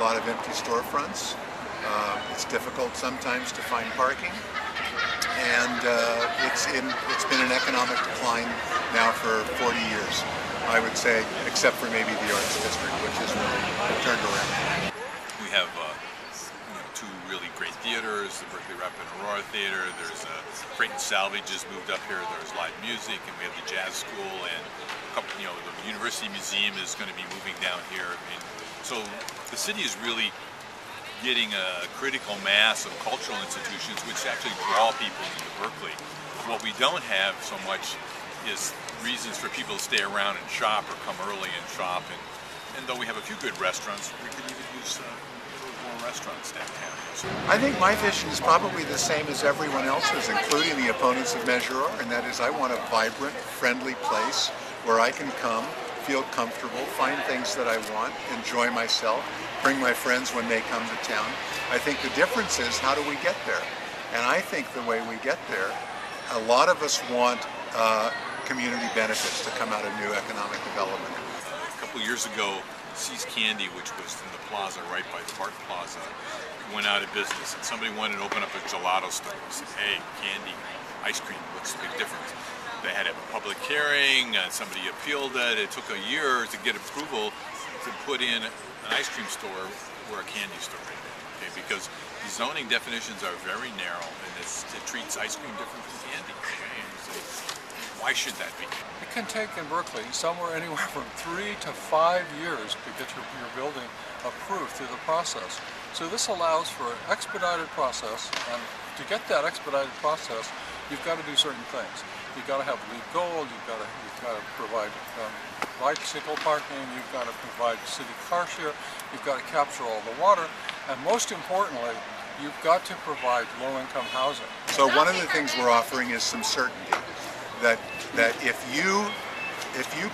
lot of empty storefronts. It's difficult sometimes to find parking, and it's been an economic decline now for 40 years, I would say, except for maybe the Arts District, which has really turned around. We have two really great theaters, the Berkeley Rep and Aurora Theater. There's Freight and Salvage just moved up here. There's live music, and we have the Jazz School, and the University Museum is going to be moving down here. So the city is really getting a critical mass of cultural institutions which actually draw people into Berkeley. What we don't have so much is reasons for people to stay around and shop or come early and shop. And though we have a few good restaurants, we could even use more restaurants downtown. I think my vision is probably the same as everyone else's, including the opponents of Measure R, and that is I want a vibrant, friendly place where I can come, feel comfortable, find things that I want, enjoy myself, bring my friends when they come to town. I think the difference is how do we get there? And I think the way we get there, a lot of us want community benefits to come out of new economic development. A couple of years ago, See's Candy, which was in the plaza right by the Park Plaza, went out of business, and somebody wanted to open up a gelato store. I said, hey, candy, ice cream, what's the big difference? They had to have a public hearing, somebody appealed it. It took a year to get approval to put in an ice cream store where a candy store is, okay? Because the zoning definitions are very narrow, and it treats ice cream different from candy. Okay? So why should that be? It can take in Berkeley somewhere anywhere from 3 to 5 years to get your building approved through the process. So this allows for an expedited process, and to get that expedited process, you've got to do certain things. You've got to have LEED Gold, you've got to provide bicycle parking, you've got to provide city car share, you've got to capture all the water, and most importantly, you've got to provide low-income housing. So one of the things we're offering is some certainty that if you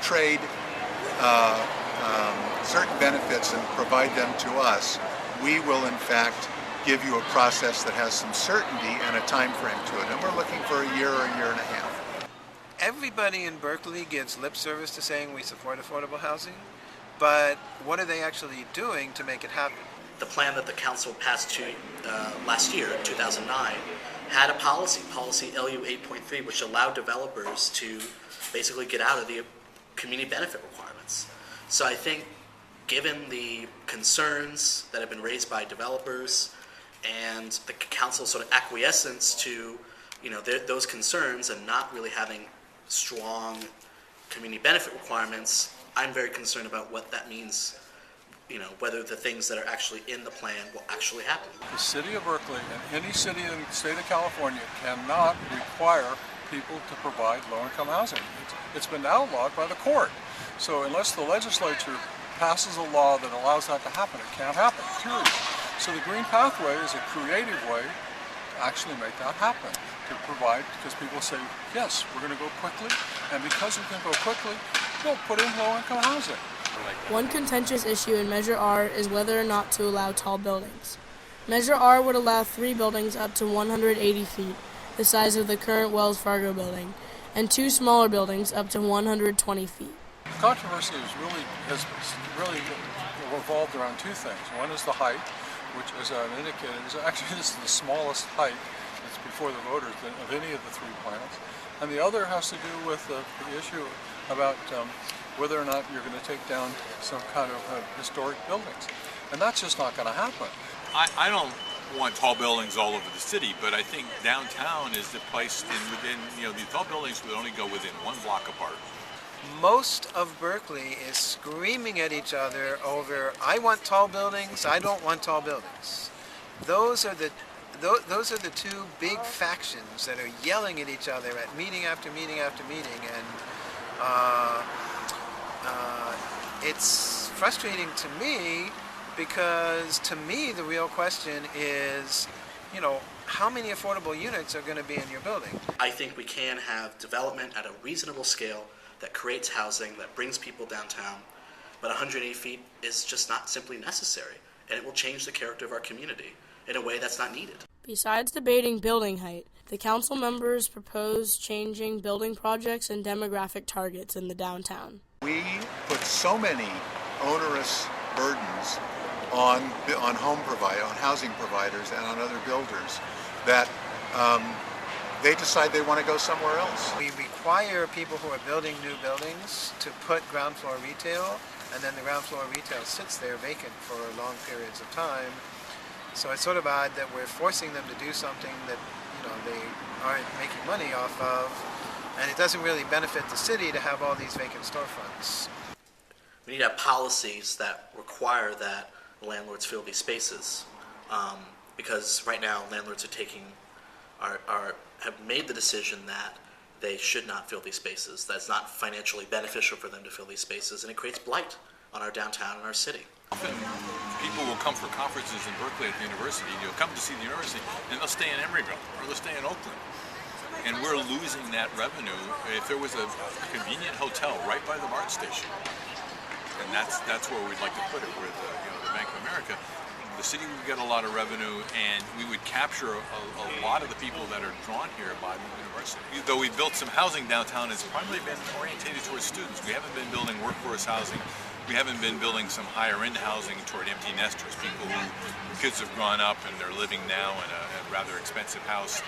trade certain benefits and provide them to us, we will in fact give you a process that has some certainty and a time frame to it. And we're looking for a year or a year and a half. Everybody in Berkeley gives lip service to saying we support affordable housing, but what are they actually doing to make it happen? The plan that the council passed last year, 2009, had a policy LU 8.3, which allowed developers to basically get out of the community benefit requirements. So I think given the concerns that have been raised by developers and the council's sort of acquiescence to those concerns and not really having strong community benefit requirements, I'm very concerned about what that means, whether the things that are actually in the plan will actually happen. The city of Berkeley and any city in the state of California cannot require people to provide low-income housing. It's been outlawed by the court. So unless the legislature passes a law that allows that to happen, it can't happen, period. So the Green Pathway is a creative way to actually make that happen, to provide, because people say, yes, we're going to go quickly, and because we can go quickly, we'll put in low-income housing. One contentious issue in Measure R is whether or not to allow tall buildings. Measure R would allow 3 buildings up to 180 feet, the size of the current Wells Fargo building, and 2 smaller buildings up to 120 feet. Controversy has really revolved around 2 things. One is the height, which, as I indicated, this is the smallest height that's before the voters of any of the 3 plans. And the other has to do with the issue about whether or not you're going to take down some kind of historic buildings. And that's just not going to happen. I don't want tall buildings all over the city, but I think downtown is the place the tall buildings would only go within 1 block apart. Most of Berkeley is screaming at each other over, I want tall buildings, I don't want tall buildings. Those are the 2 big factions that are yelling at each other at meeting after meeting after meeting, and it's frustrating to me, because to me the real question is, how many affordable units are going to be in your building? I think we can have development at a reasonable scale that creates housing, that brings people downtown, but 180 feet is just not simply necessary, and it will change the character of our community in a way that's not needed. Besides debating building height, the council members propose changing building projects and demographic targets in the downtown. We put so many onerous burdens on housing providers and on other builders that they decide they want to go somewhere else. We require people who are building new buildings to put ground floor retail, and then the ground floor retail sits there vacant for long periods of time. So it's sort of odd that we're forcing them to do something that they aren't making money off of, and it doesn't really benefit the city to have all these vacant storefronts. We need to have policies that require that landlords fill these spaces, because right now landlords have made the decision that they should not fill these spaces, that it's not financially beneficial for them to fill these spaces, and it creates blight on our downtown and our city. Often people will come for conferences in Berkeley at the university, you'll come to see the university, and they'll stay in Emeryville, or they'll stay in Oakland. And we're losing that revenue. If there was a convenient hotel right by the BART station, and that's where we'd like to put it, with the Bank of America, the city would get a lot of revenue, and we would capture a lot of the people that are drawn here by the university. Though we built some housing downtown, it's primarily been orientated towards students. We haven't been building workforce housing. We haven't been building some higher-end housing toward empty nesters, people whose kids have grown up and they're living now in a rather expensive house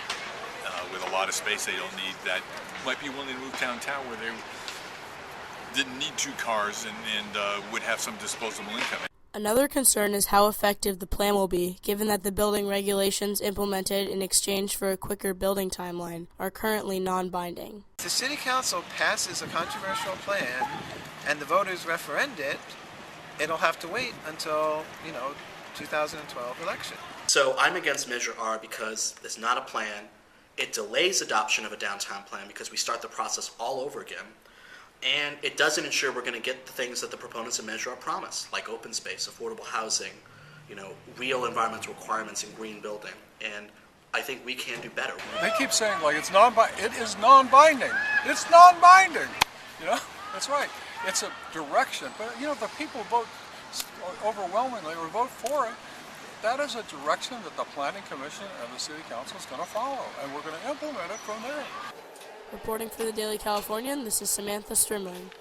with a lot of space they don't need, that might be willing to move downtown where they didn't need 2 cars and would have some disposable income. Another concern is how effective the plan will be, given that the building regulations implemented in exchange for a quicker building timeline are currently non-binding. If the City Council passes a controversial plan and the voters referend it, it'll have to wait until, 2012 election. So I'm against Measure R because there's not a plan. It delays adoption of a downtown plan because we start the process all over again. And it doesn't ensure we're going to get the things that the proponents of Measure R promise, like open space, affordable housing, real environmental requirements in green building. And I think we can do better. They keep saying it is non-binding. It's non-binding. That's right. It's a direction, but the people vote overwhelmingly or vote for it. That is a direction that the Planning Commission and the City Council is going to follow, and we're going to implement it from there. Reporting for the Daily Californian, this is Samantha Strimling.